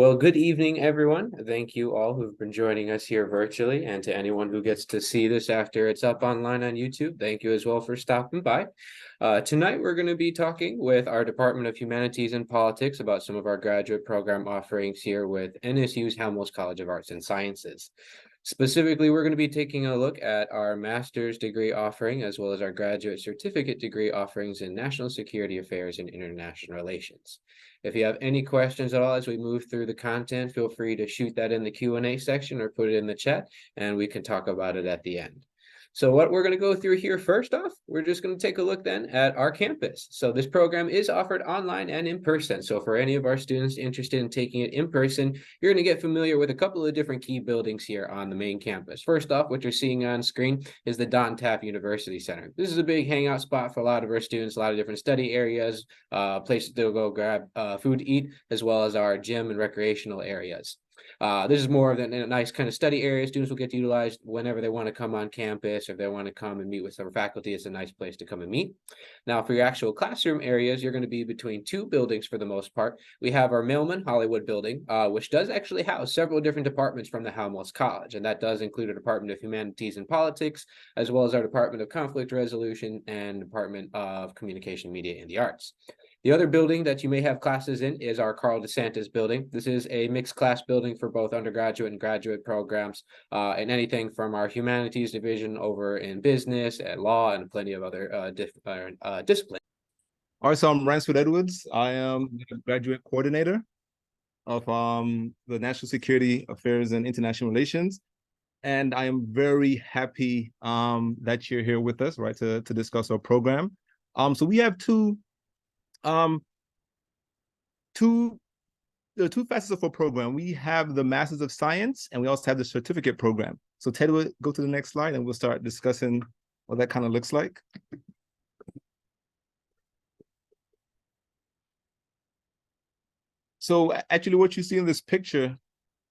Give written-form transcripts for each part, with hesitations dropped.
Well, good evening, everyone. Thank you all who've been joining us here virtually, and to anyone who gets to see this after it's up online on YouTube, thank you as well for stopping by. Tonight, we're going to be talking with our Department of Humanities and Politics about some of our graduate program offerings here with NSU's Halmos College of Arts and Sciences. Specifically, we're going to be taking a look at our master's degree offering as well as our graduate certificate degree offerings in national security affairs and international relations. If you have any questions at all as we move through the content, feel free to shoot that in the Q&A section or put it in the chat, and we can talk about it at the end. So what we're going to go through here first off, we're just going to take a look then at our campus. So this program is offered online and in person. So for any of our students interested in taking it in person, you're going to get familiar with a couple of different key buildings here on the main campus. First off, what you're seeing on screen is the Don Tapp University Center. This is a big hangout spot for a lot of our students, a lot of different study areas, places to go grab food to eat, as well as our gym and recreational areas. This is more of a nice kind of study area. Students will get to utilize whenever they want to come on campus, or if they want to come and meet with some faculty. It's a nice place to come and meet. Now, for your actual classroom areas, you're going to be between two buildings for the most part. We have our Millman Hollywood building, which does actually house several different departments from the Halmos College, and that does include a Department of Humanities and Politics, as well as our Department of Conflict Resolution and Department of Communication, Media, and the Arts. The other building that you may have classes in is our Carl DeSantis building. This is a mixed class building for both undergraduate and graduate programs, and anything from our humanities division over in business and law and plenty of other disciplines. All right, so I'm Ransford Edwards. I am the graduate coordinator of the National Security Affairs and International Relations. And I am very happy that you're here with us, right, to discuss our program. So we have two facets of our program. We have the Masters of Science, and we also have the certificate program. So Ted will go to the next slide, and we'll start discussing what that kind of looks like. So actually, what you see in this picture,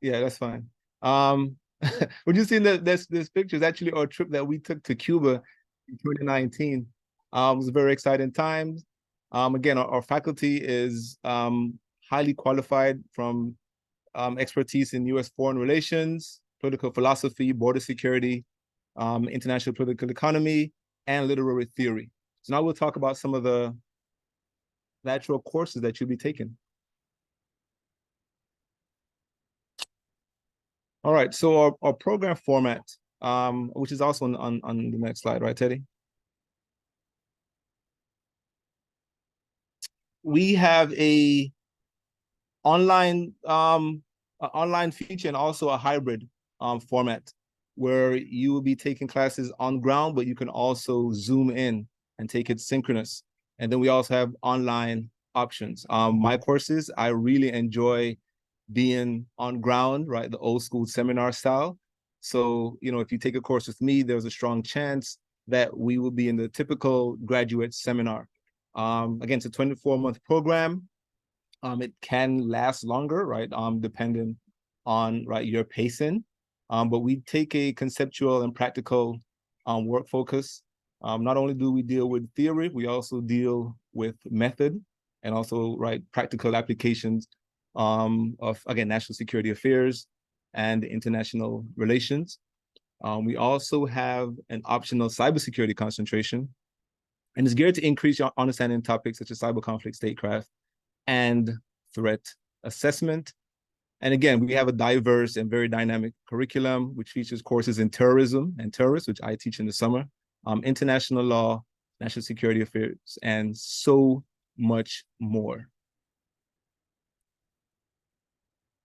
yeah, that's fine. What you see in this picture is actually our trip that we took to Cuba in 2019. It was a very exciting time. Again, our faculty is highly qualified from expertise in U.S. foreign relations, political philosophy, border security, international political economy, and literary theory. So now we'll talk about some of the actual courses that you'll be taking. All right, so our program format, which is also on the next slide, right, Teddy? We have a online feature and also a hybrid format where you will be taking classes on ground, but you can also Zoom in and take it synchronous. And then we also have online options. My courses, I really enjoy being on ground, right? The old school seminar style. So, if you take a course with me, there's a strong chance that we will be in the typical graduate seminar. Again, it's a 24-month program. It can last longer, right? Depending on your pacing. But we take a conceptual and practical work focus. Not only do we deal with theory, we also deal with method and also practical applications of, again, national security affairs and international relations. We also have an optional cybersecurity concentration, and it's geared to increase your understanding in topics such as cyber conflict, statecraft, and threat assessment. And again, we have a diverse and very dynamic curriculum, which features courses in terrorism and terrorists, which I teach in the summer, international law, national security affairs, and so much more.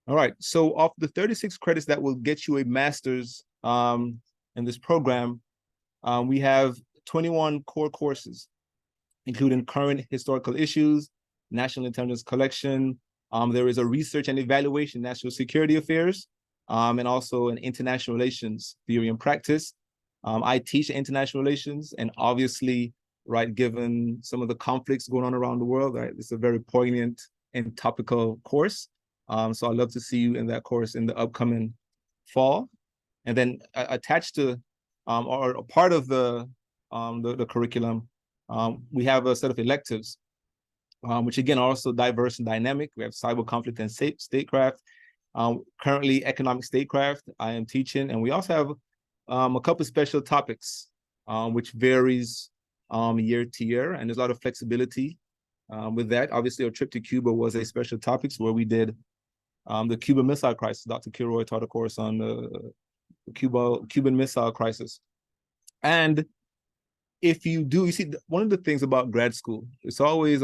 All right, so of the 36 credits that will get you a master's in this program, we have 21 core courses, including current historical issues, national intelligence collection. There is a research and evaluation, national security affairs, and also an international relations theory and practice. I teach international relations, and obviously, given some of the conflicts going on around the world, it's a very poignant and topical course. So I'd love to see you in that course in the upcoming fall. And then attached to, or a part of the curriculum, we have a set of electives. which again are also diverse and dynamic. We have cyber conflict and statecraft. Currently, economic statecraft I am teaching, and we also have a couple special topics, which varies year to year, and there's a lot of flexibility with that. Obviously, our trip to Cuba was a special topics where we did the Cuban Missile Crisis. Dr. Kilroy taught a course on the Cuban Missile Crisis. And if you do, you see, one of the things about grad school, it's always,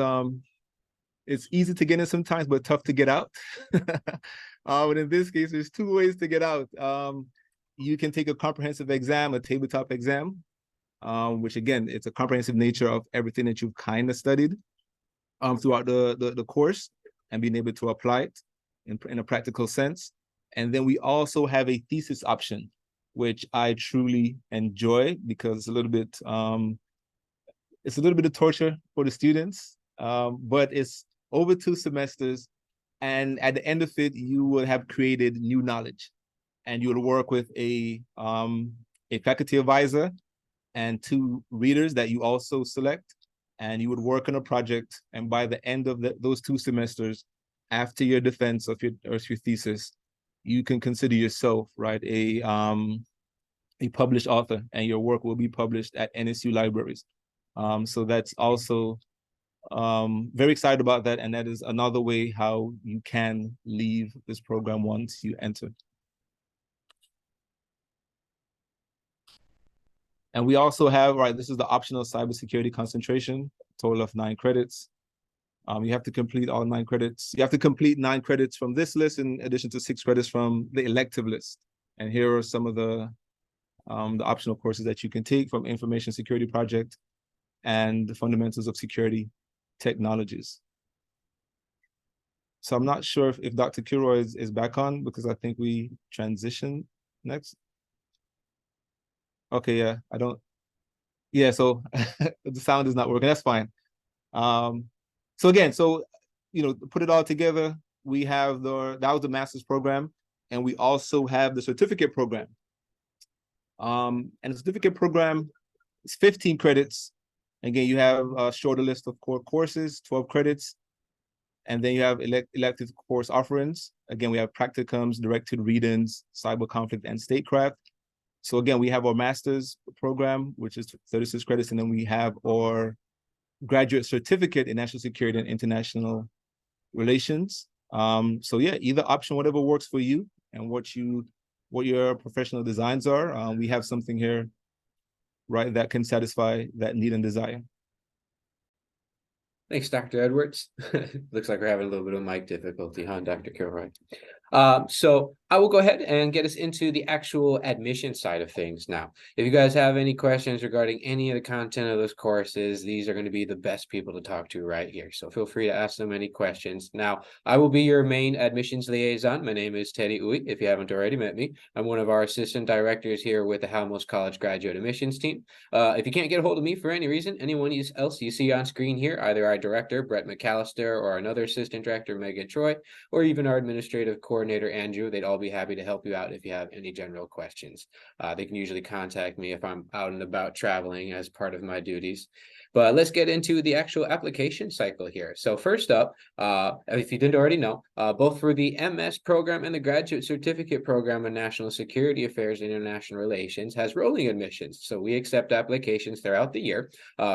it's easy to get in sometimes, but tough to get out. But in this case, there's two ways to get out. You can take a comprehensive exam, a tabletop exam, which again, it's a comprehensive nature of everything that you've kind of studied throughout the course and being able to apply it in a practical sense. And then we also have a thesis option, which I truly enjoy because it's a little bit of torture for the students, but it's over 2 semesters. And at the end of it, you will have created new knowledge, and you will work with a faculty advisor and 2 readers that you also select, and you would work on a project. And by the end of those 2 semesters, after your defense of your thesis, you can consider yourself, right, a published author, and your work will be published at NSU libraries. So that's also very excited about that, and that is another way how you can leave this program once you enter. And we also have, right, this is the optional cybersecurity concentration, total of 9 credits. You have to complete all 9 credits. You have to complete 9 credits from this list in addition to 6 credits from the elective list. And here are some of the optional courses that you can take from Information Security Project and the Fundamentals of Security Technologies. So I'm not sure if Dr. Kilroy is back on, because I think we transition next. Okay, yeah, so the sound is not working, that's fine. So again, put it all together, we have that was the master's program, and we also have the certificate program. And the certificate program is 15 credits. Again, you have a shorter list of core courses, 12 credits, and then you have elective course offerings. Again, we have practicums, directed readings, cyber conflict, and statecraft. So again, we have our master's program, which is 36 credits, and then we have our graduate certificate in national security and international relations. So yeah, either option, whatever works for you and what your professional designs are. We have something here, right, that can satisfy that need and desire. Thanks, Dr. Edwards. Looks like we're having a little bit of mic difficulty, huh, Dr. Kilroy? So I will go ahead and get us into the actual admission side of things now. If you guys have any questions regarding any of the content of those courses, these are going to be the best people to talk to right here. So feel free to ask them any questions. Now, I will be your main admissions liaison. My name is Teddy Uy, if you haven't already met me. I'm one of our assistant directors here with the Halmos College Graduate Admissions team. If you can't get a hold of me for any reason, anyone else you see on screen here, either our director, Brett McAllister, or another assistant director, Megan Troy, or even our administrative coordinator, Andrew, they'd all be happy to help you out if you have any general questions. They can usually contact me if I'm out and about traveling as part of my duties. But let's get into the actual application cycle here. So first up, if you didn't already know, both for the MS program and the graduate certificate program in National Security Affairs and International Relations has rolling admissions. So we accept applications throughout the year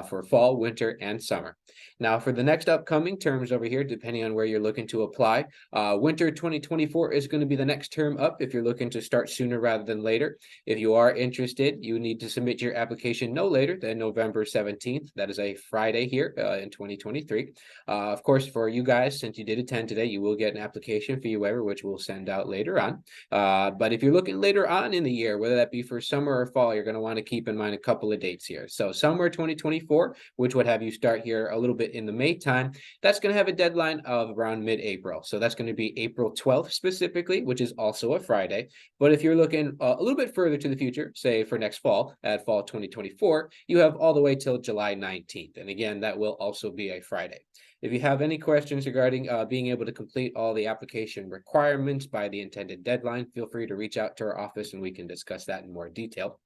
for fall, winter, and summer. Now for the next upcoming terms over here, depending on where you're looking to apply, winter 2024 is going to be the next term up if you're looking to start sooner rather than later. If you are interested, you need to submit your application no later than November 17th. That is a Friday here in 2023. Of course, for you guys, since you did attend today, you will get an application fee waiver, which we'll send out later on. But if you're looking later on in the year, whether that be for summer or fall, you're going to want to keep in mind a couple of dates here. So summer 2024, which would have you start here a little bit in the May time, that's going to have a deadline of around mid-April. So that's going to be April 12th specifically, which is also a Friday. But if you're looking a little bit further to the future, say for next fall, at fall 2024, you have all the way till July 19th. And again, that will also be a Friday. If you have any questions regarding being able to complete all the application requirements by the intended deadline, feel free to reach out to our office and we can discuss that in more detail.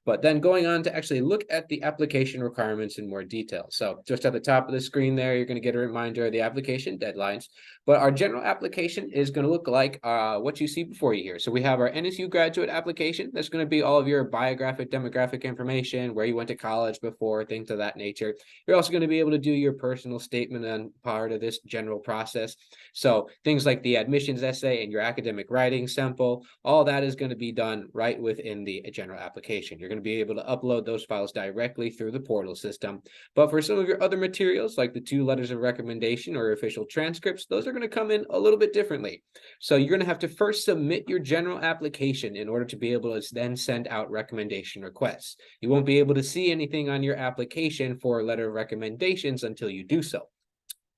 But then going on to actually look at the application requirements in more detail. So just at the top of the screen there, you're going to get a reminder of the application deadlines. But our general application is going to look like what you see before you here. So we have our NSU graduate application. That's going to be all of your biographic, demographic information, where you went to college before, things of that nature. You're also going to be able to do your personal statement and part of this general process. So things like the admissions essay and your academic writing sample, all that is going to be done right within the general application. You're going to be able to upload those files directly through the portal system. But for some of your other materials, like the 2 letters of recommendation or official transcripts, those are going to come in a little bit differently. So you're going to have to first submit your general application in order to be able to then send out recommendation requests. You won't be able to see anything on your application for a letter of recommendations until you do so.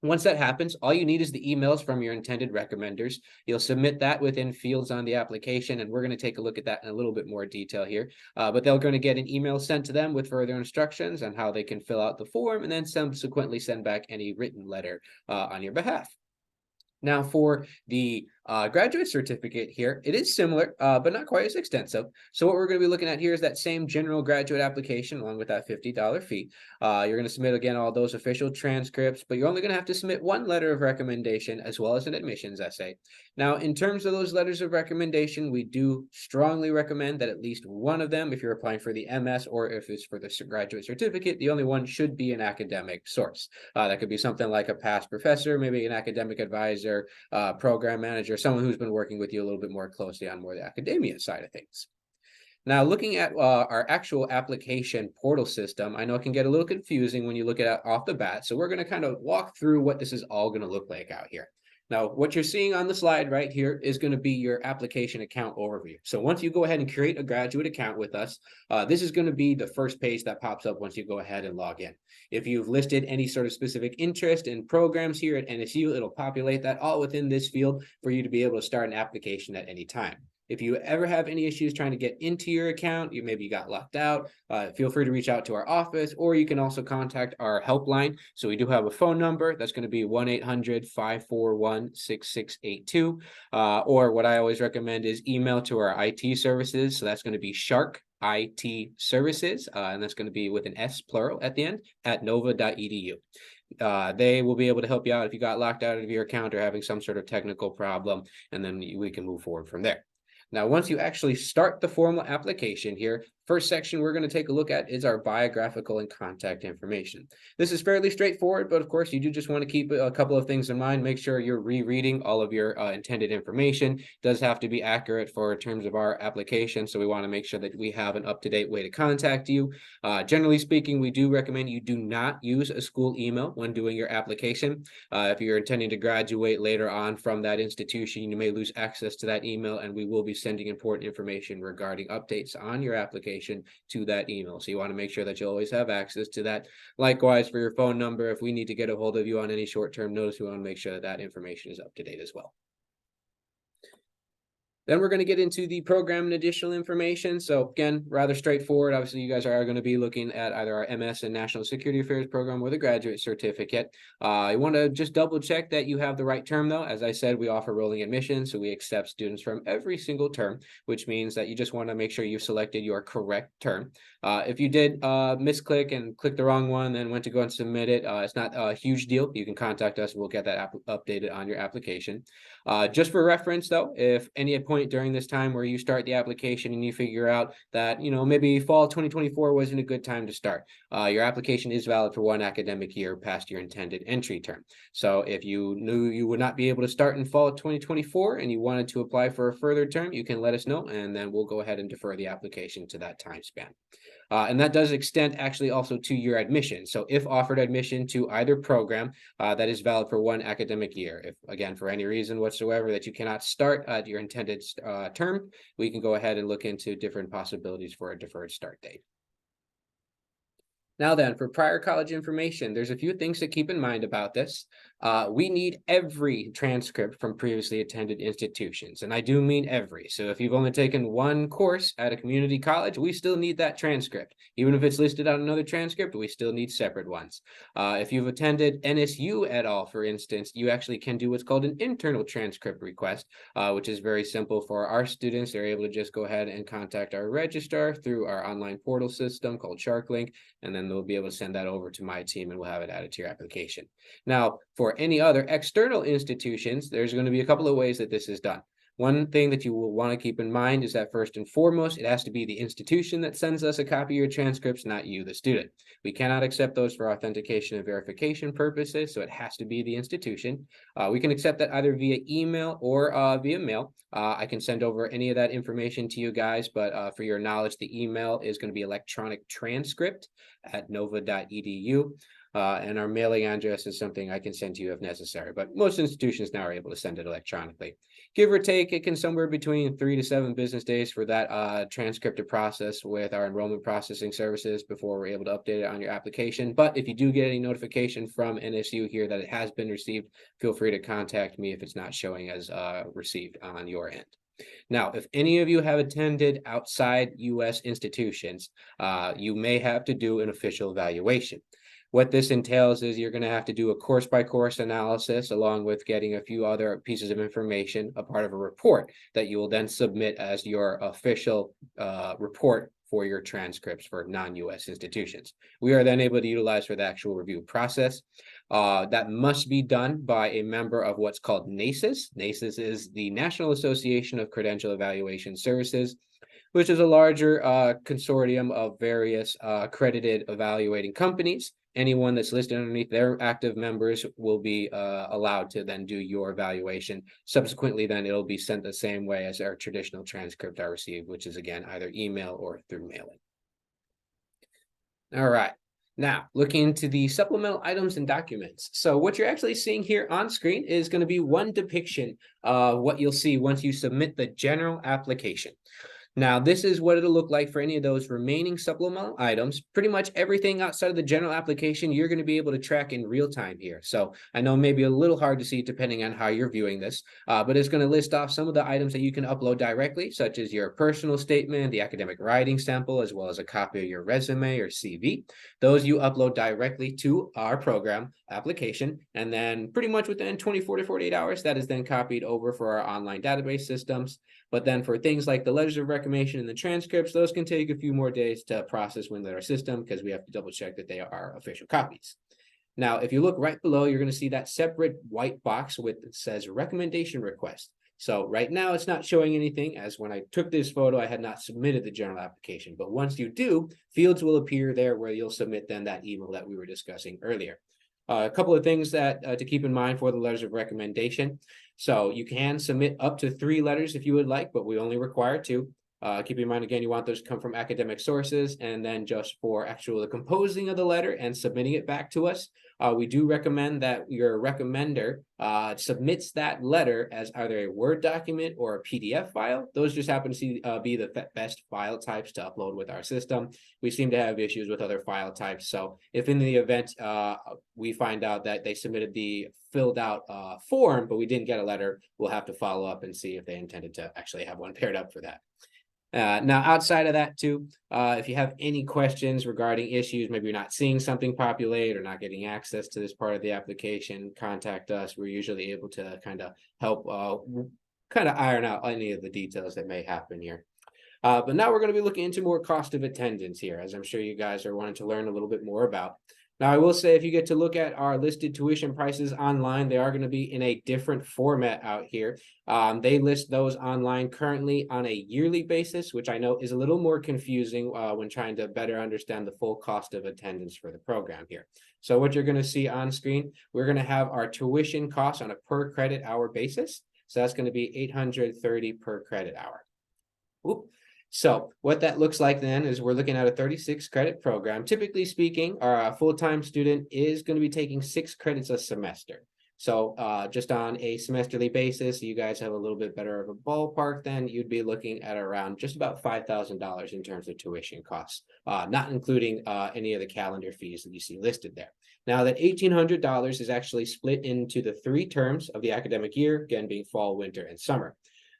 Once that happens, all you need is the emails from your intended recommenders. You'll submit that within fields on the application, and we're going to take a look at that in a little bit more detail here. But they're going to get an email sent to them with further instructions on how they can fill out the form and then subsequently send back any written letter on your behalf. Now for the graduate certificate here, it is similar, but not quite as extensive. So what we're going to be looking at here is that same general graduate application along with that $50 fee. You're going to submit again all those official transcripts, but you're only going to have to submit 1 letter of recommendation as well as an admissions essay. Now, in terms of those letters of recommendation, we do strongly recommend that at least one of them, if you're applying for the MS or if it's for the graduate certificate, the only one should be an academic source. That could be something like a past professor, maybe an academic advisor, program manager, someone who's been working with you a little bit more closely on more the academia side of things. Now, looking at our actual application portal system, I know it can get a little confusing when you look at it off the bat. So we're going to kind of walk through what this is all going to look like out here. Now, what you're seeing on the slide right here is going to be your application account overview. So once you go ahead and create a graduate account with us, this is going to be the first page that pops up once you go ahead and log in. If you've listed any sort of specific interest in programs here at NSU, it'll populate that all within this field for you to be able to start an application at any time. If you ever have any issues trying to get into your account, maybe you got locked out, feel free to reach out to our office, or you can also contact our helpline. So we do have a phone number that's going to be 1-800-541-6682. Or what I always recommend is email to our IT services. So that's going to be Shark IT Services, and that's going to be with an S plural at the end at nova.edu. They will be able to help you out if you got locked out of your account or having some sort of technical problem, and then we can move forward from there. Now, once you actually start the formal application here, first section we're going to take a look at is our biographical and contact information. This is fairly straightforward, but of course you do just want to keep a couple of things in mind. Make sure you're rereading all of your intended information. It does have to be accurate for terms of our application, so we want to make sure that we have an up-to-date way to contact you. Generally speaking, we do recommend you do not use a school email when doing your application. If you're intending to graduate later on from that institution, you may lose access to that email, and we will be sending important information regarding updates on your application to that email. So you want to make sure that you always have access to that. Likewise, for your phone number, if we need to get a hold of you on any short-term notice, we want to make sure that that information is up to date as well. Then we're going to get into the program and additional information. So again, rather straightforward. Obviously, you guys are going to be looking at either our MS in National Security Affairs program or the graduate certificate. I want to just double check that you have the right term, though. As I said, we offer rolling admission, so we accept students from every single term, which means that you just want to make sure you've selected your correct term. If you did misclick and click the wrong one, then went to go and submit it, it's not a huge deal. You can contact us. We'll get that updated on your application. Just for reference, though, if any point during this time where you start the application and you figure out that, maybe fall 2024 wasn't a good time to start, your application is valid for 1 academic year past your intended entry term. So if you knew you would not be able to start in fall of 2024 and you wanted to apply for a further term, you can let us know, and then we'll go ahead and defer the application to that time span. And that does extend actually also to your admission. So if offered admission to either program, that is valid for 1 academic year. If, again, for any reason whatsoever that you cannot start at your intended term, we can go ahead and look into different possibilities for a deferred start date. Now then, for prior college information, there's a few things to keep in mind about this. We need every transcript from previously attended institutions, and I do mean every. So if you've only taken one course at a community college, we still need that transcript. Even if it's listed on another transcript, we still need separate ones. If you've attended NSU at all, for instance, you actually can do what's called an internal transcript request, which is very simple for our students. They're able to just go ahead and contact our registrar through our online portal system called SharkLink, and then they'll be able to send that over to my team and we'll have it added to your application. Now, for any other external institutions, there's going to be a couple of ways that this is done. One thing that you will want to keep in mind is that first and foremost, it has to be the institution that sends us a copy of your transcripts, not you, the student. We cannot accept those for authentication and verification purposes, so it has to be the institution. We can accept that either via email or via mail. I can send over any of that information to you guys, but for your knowledge, the email is going to be electronictranscript@nova.edu. And our mailing address is something I can send to you if necessary, but most institutions now are able to send it electronically. Give or take, it can somewhere between 3 to 7 business days for that transcript to process with our enrollment processing services before we're able to update it on your application. But if you do get any notification from NSU here that it has been received, feel free to contact me if it's not showing as received on your end. Now, if any of you have attended outside U.S. institutions, you may have to do an official evaluation. What this entails is you're going to have to do a course-by-course analysis along with getting a few other pieces of information, a part of a report that you will then submit as your official report for your transcripts for non-U.S. institutions. We are then able to utilize for the actual review process. That must be done by a member of what's called NACES. NACES is the National Association of Credential Evaluation Services, which is a larger consortium of various accredited evaluating companies. Anyone that's listed underneath their active members will be allowed to then do your evaluation. Subsequently, then it'll be sent the same way as our traditional transcript are received, which is again, either email or through mailing. All right. Now, looking into the supplemental items and documents. So what you're actually seeing here on screen is going to be one depiction of what you'll see once you submit the general application. Now, this is what it'll look like for any of those remaining supplemental items. Pretty much everything outside of the general application, you're going to be able to track in real time here. So I know maybe a little hard to see depending on how you're viewing this, but it's going to list off some of the items that you can upload directly, such as your personal statement, the academic writing sample, as well as a copy of your resume or CV. Those you upload directly to our program application, and then pretty much within 24 to 48 hours, that is then copied over for our online database systems. But then for things like the letters of recommendation and the transcripts, those can take a few more days to process within our system because we have to double check that they are official copies. Now, if you look right below, you're going to see that separate white box with it says recommendation request. So right now it's not showing anything, as when I took this photo, I had not submitted the general application. But once you do, fields will appear there where you'll submit then that email that we were discussing earlier. A couple of things that to keep in mind for the letters of recommendation. So you can submit up to 3 letters if you would like, but we only require 2. Keep in mind, again, you want those to come from academic sources, and then just for actual composing of the letter and submitting it back to us, we do recommend that your recommender submits that letter as either a Word document or a PDF file. Those just happen to be the best file types to upload with our system. We seem to have issues with other file types. So if in the event we find out that they submitted the filled out form, but we didn't get a letter, we'll have to follow up and see if they intended to actually have one paired up for that. Now, outside of that too, if you have any questions regarding issues, maybe you're not seeing something populate or not getting access to this part of the application, contact us. We're usually able to kind of help kind of iron out any of the details that may happen here. But now we're going to be looking into more cost of attendance here, as I'm sure you guys are wanting to learn a little bit more about. Now, I will say if you get to look at our listed tuition prices online, they are going to be in a different format out here. They list those online currently on a yearly basis, which I know is a little more confusing when trying to better understand the full cost of attendance for the program here. So what you're going to see on screen, we're going to have our tuition costs on a per credit hour basis. So that's going to be $830 per credit hour. Oop. So what that looks like then is we're looking at a 36 credit program. Typically speaking, our full-time student is going to be taking 6 credits a semester. So just on a semesterly basis, you guys have a little bit better of a ballpark, then you'd be looking at around just about $5,000 in terms of tuition costs, not including any of the calendar fees that you see listed there. Now that $1,800 is actually split into the 3 terms of the academic year, again being fall, winter, and summer.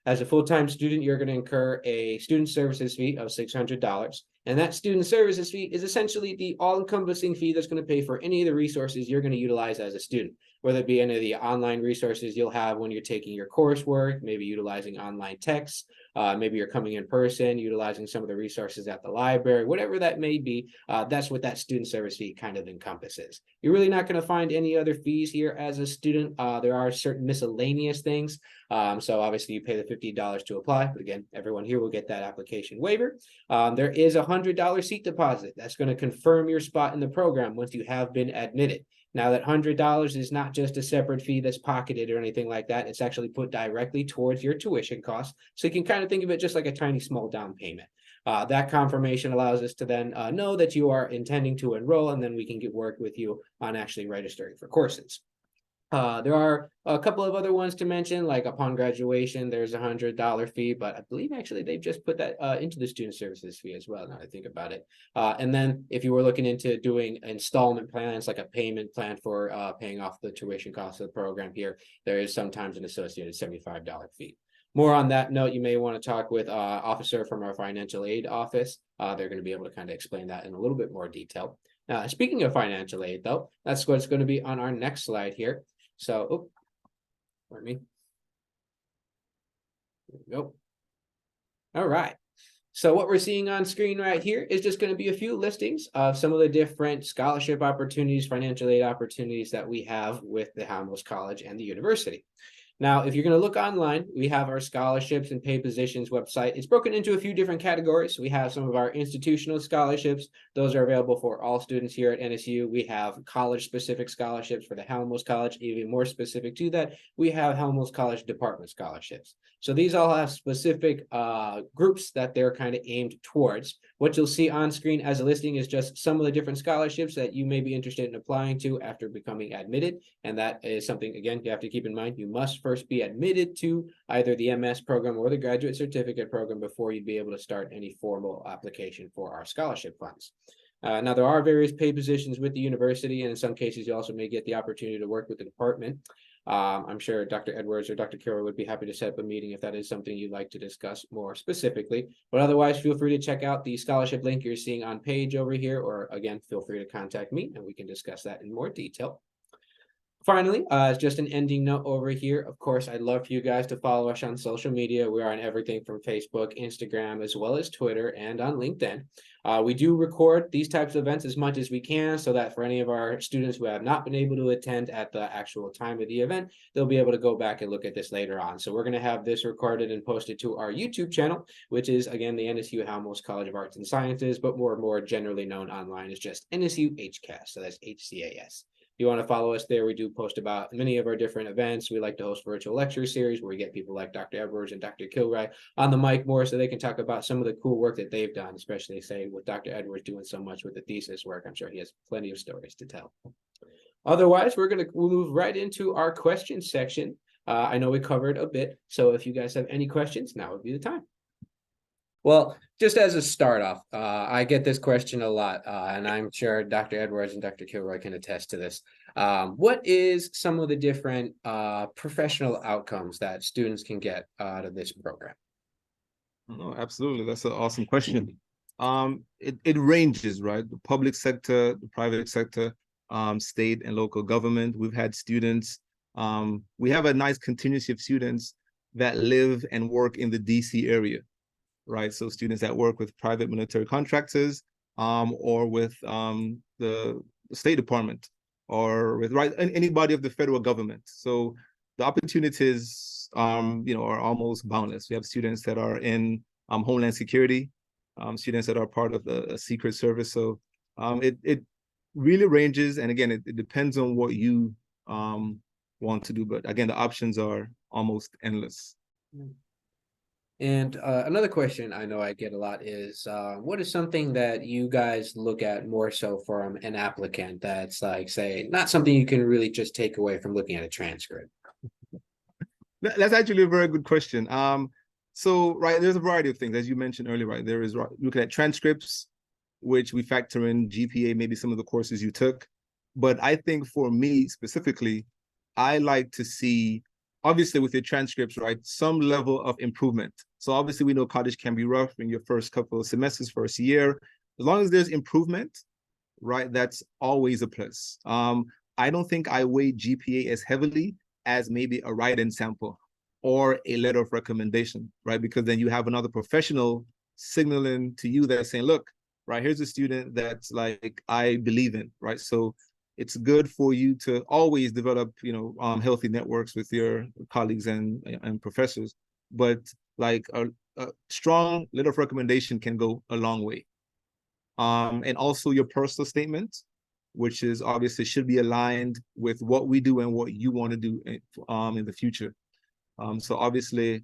As a full-time student, you're going to incur a student services fee of $600. And that student services fee is essentially the all-encompassing fee that's going to pay for any of the resources you're going to utilize as a student, whether it be any of the online resources you'll have when you're taking your coursework, maybe utilizing online texts, maybe you're coming in person, utilizing some of the resources at the library, whatever that may be, that's what that student service fee kind of encompasses. You're really not going to find any other fees here as a student. There are certain miscellaneous things. So obviously you pay the $50 to apply, but again, everyone here will get that application waiver. There is a $100 seat deposit. That's going to confirm your spot in the program once you have been admitted. Now that $100 is not just a separate fee that's pocketed or anything like that. It's actually put directly towards your tuition costs. So you can kind of think of it just like a tiny small down payment. That confirmation allows us to then know that you are intending to enroll, and then we can get work with you on actually registering for courses. There are a couple of other ones to mention, like upon graduation, there's $100 fee, but I believe actually they've just put that into the student services fee as well, now that I think about it. And then if you were looking into doing installment plans, like a payment plan for paying off the tuition costs of the program here, there is sometimes an associated $75 fee. More on that note, you may want to talk with officer from our financial aid office. They're going to be able to kind of explain that in a little bit more detail. Speaking of financial aid, though, that's what's going to be on our next slide here. So, oh, pardon me. There we go. All right. So what we're seeing on screen right here is just going to be a few listings of some of the different scholarship opportunities, financial aid opportunities that we have with the Halmos College and the university. Now, if you're going to look online, we have our scholarships and pay positions website. It's broken into a few different categories. We have some of our institutional scholarships. Those are available for all students here at NSU. We have college-specific scholarships for the Halmos College. Even more specific to that, we have Halmos College Department scholarships. So these all have specific groups that they're kind of aimed towards. What you'll see on screen as a listing is just some of the different scholarships that you may be interested in applying to after becoming admitted. And that is something, again, you have to keep in mind. You must first be admitted to either the MS program or the graduate certificate program before you'd be able to start any formal application for our scholarship funds. Now, there are various pay positions with the university, and in some cases, you also may get the opportunity to work with the department. I'm sure Dr. Edwards or Dr. Carroll would be happy to set up a meeting if that is something you'd like to discuss more specifically. But otherwise, feel free to check out the scholarship link you're seeing on page over here, or again, feel free to contact me and we can discuss that in more detail. Finally, just an ending note over here. Of course, I'd love for you guys to follow us on social media. We are on everything from Facebook, Instagram, as well as Twitter and on LinkedIn. We do record these types of events as much as we can so that for any of our students who have not been able to attend at the actual time of the event, they'll be able to go back and look at this later on. So we're going to have this recorded and posted to our YouTube channel, which is, again, the NSU Halmos College of Arts and Sciences, but more generally known online as just NSU HCAS. So that's HCAS. If you want to follow us there, we do post about many of our different events. We like to host virtual lecture series where we get people like Dr. Edwards and Dr. Kilray on the mic more so they can talk about some of the cool work that they've done, especially say with Dr. Edwards doing so much with the thesis work. I'm sure he has plenty of stories to tell. Otherwise, we'll move right into our question section. I know we covered a bit, so if you guys have any questions, now would be the time. Well, just as a start off, I get this question a lot, and I'm sure Dr. Edwards and Dr. Kilroy can attest to this. What is some of the different professional outcomes that students can get out of this program? No, absolutely. That's an awesome question. It ranges, right? The public sector, the private sector, state and local government. We've had students, we have a nice continuity of students that live and work in the DC area. Right, so students that work with private military contractors, or with the State Department, or with anybody of the federal government. So the opportunities, are almost boundless. We have students that are in Homeland Security, students that are part of the Secret Service. So it really ranges, and again, it depends on what you want to do. But again, the options are almost endless. And another question I know I get a lot is, what is something that you guys look at more so from an applicant that's like, say, not something you can really just take away from looking at a transcript? That's actually a very good question. So right, there's a variety of things, as you mentioned earlier, right? There is looking at transcripts, which we factor in GPA, maybe some of the courses you took. But I think for me specifically, I like to see, obviously with your transcripts, right, some level of improvement. So obviously we know college can be rough in your first couple of semesters, first year. As long as there's improvement, right, that's always a plus. I don't think I weigh GPA as heavily as maybe a write-in sample or a letter of recommendation, right? Because then you have another professional signaling to you that's saying, look, right, here's a student that's like, I believe in, right? So it's good for you to always develop, healthy networks with your colleagues and professors. But like a strong letter of recommendation can go a long way. And also your personal statement, which is obviously should be aligned with what we do and what you want to do in the future. So obviously,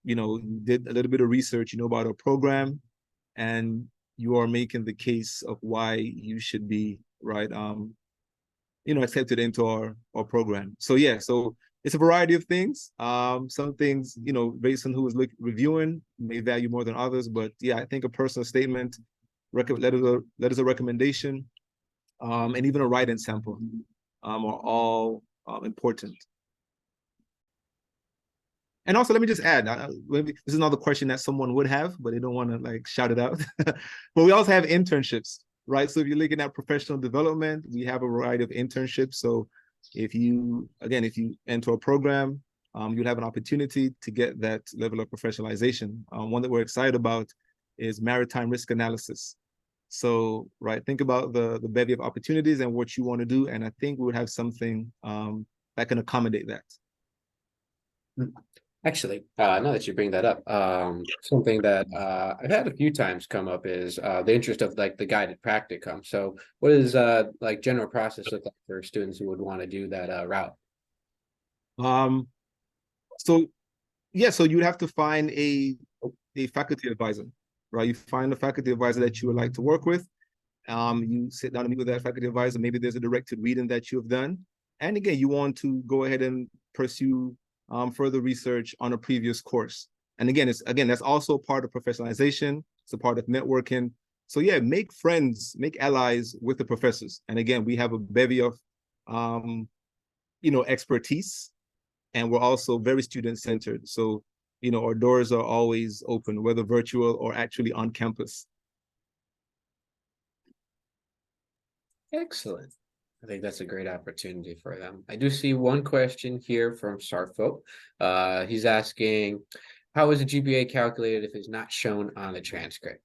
you did a little bit of research, about our program, and you are making the case of why you should be right, accepted into our program. So yeah, so it's a variety of things. Some things, based on who is reviewing, may value more than others. But yeah, I think a personal statement, letters of recommendation, and even a write-in sample are all important. And also, let me just add, maybe this is another question that someone would have, but they don't want to like shout it out. But we also have internships, right? So if you're looking at professional development, we have a variety of internships. So if you enter a program, you'll have an opportunity to get that level of professionalization. One that we're excited about is maritime risk analysis. So, right, think about the bevy of opportunities and what you want to do. And I think we would have something that can accommodate that. Actually, now that you bring that up, something that I've had a few times come up is the interest of like the guided practicum. So what does like general process look like for students who would want to do that route? Um, so yeah, so you'd have to find a faculty advisor, right? You find a faculty advisor that you would like to work with. You sit down and meet with that faculty advisor. Maybe there's a directed reading that you have done. And again, you want to go ahead and pursue further research on a previous course. And again, that's also part of professionalization. It's a part of networking. So yeah, make friends, make allies with the professors. And again, we have a bevy of expertise, and we're also very student-centered. So, our doors are always open, whether virtual or actually on campus. Excellent. I think that's a great opportunity for them. I do see one question here from Sarfo. He's asking, how is a GPA calculated if it's not shown on the transcript?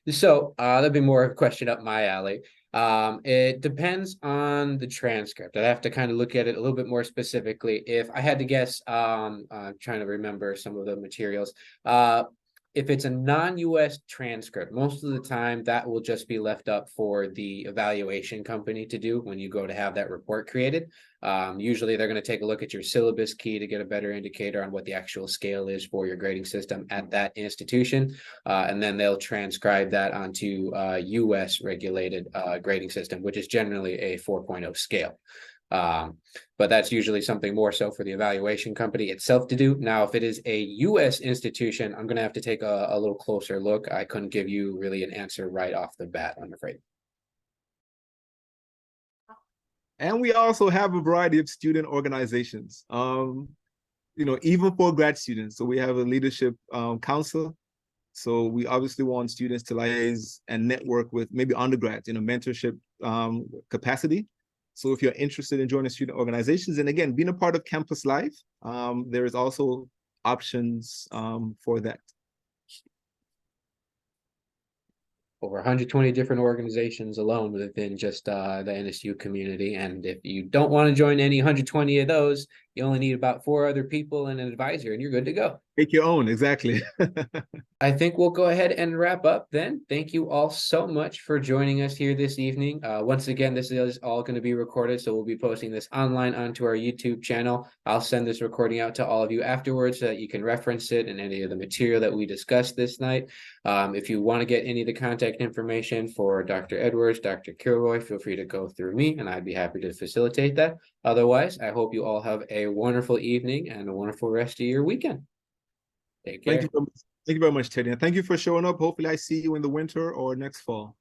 So that'd be more of a question up my alley. It depends on the transcript. I'd have to kind of look at it a little bit more specifically. If I had to guess, I'm trying to remember some of the materials. If it's a non-US transcript, most of the time that will just be left up for the evaluation company to do when you go to have that report created. Usually they're going to take a look at your syllabus key to get a better indicator on what the actual scale is for your grading system at that institution. And then they'll transcribe that onto US regulated grading system, which is generally a 4.0 scale. But that's usually something more so for the evaluation company itself to do. Now, if it is a US institution, I'm going to have to take a little closer look. I couldn't give you really an answer right off the bat, I'm afraid. And we also have a variety of student organizations, even for grad students. So we have a leadership council. So we obviously want students to liaise and network with maybe undergrads in a mentorship capacity. So if you're interested in joining student organizations, and again, being a part of campus life, there is also options for that. Over 120 different organizations alone within just the NSU community. And if you don't want to join any 120 of those, You only need about 4 other people and an advisor, and you're good to go. Make your own, exactly. I think we'll go ahead and wrap up then. Thank you all so much for joining us here this evening. Once again, this is all going to be recorded, so we'll be posting this online onto our YouTube channel. I'll send this recording out to all of you afterwards so that you can reference it and any of the material that we discussed this night. If you want to get any of the contact information for Dr. Edwards, Dr. Kilroy, feel free to go through me, and I'd be happy to facilitate that. Otherwise, I hope you all have a wonderful evening and a wonderful rest of your weekend. Take care. Thank you very much, Teddy. And thank you for showing up. Hopefully I see you in the winter or next fall.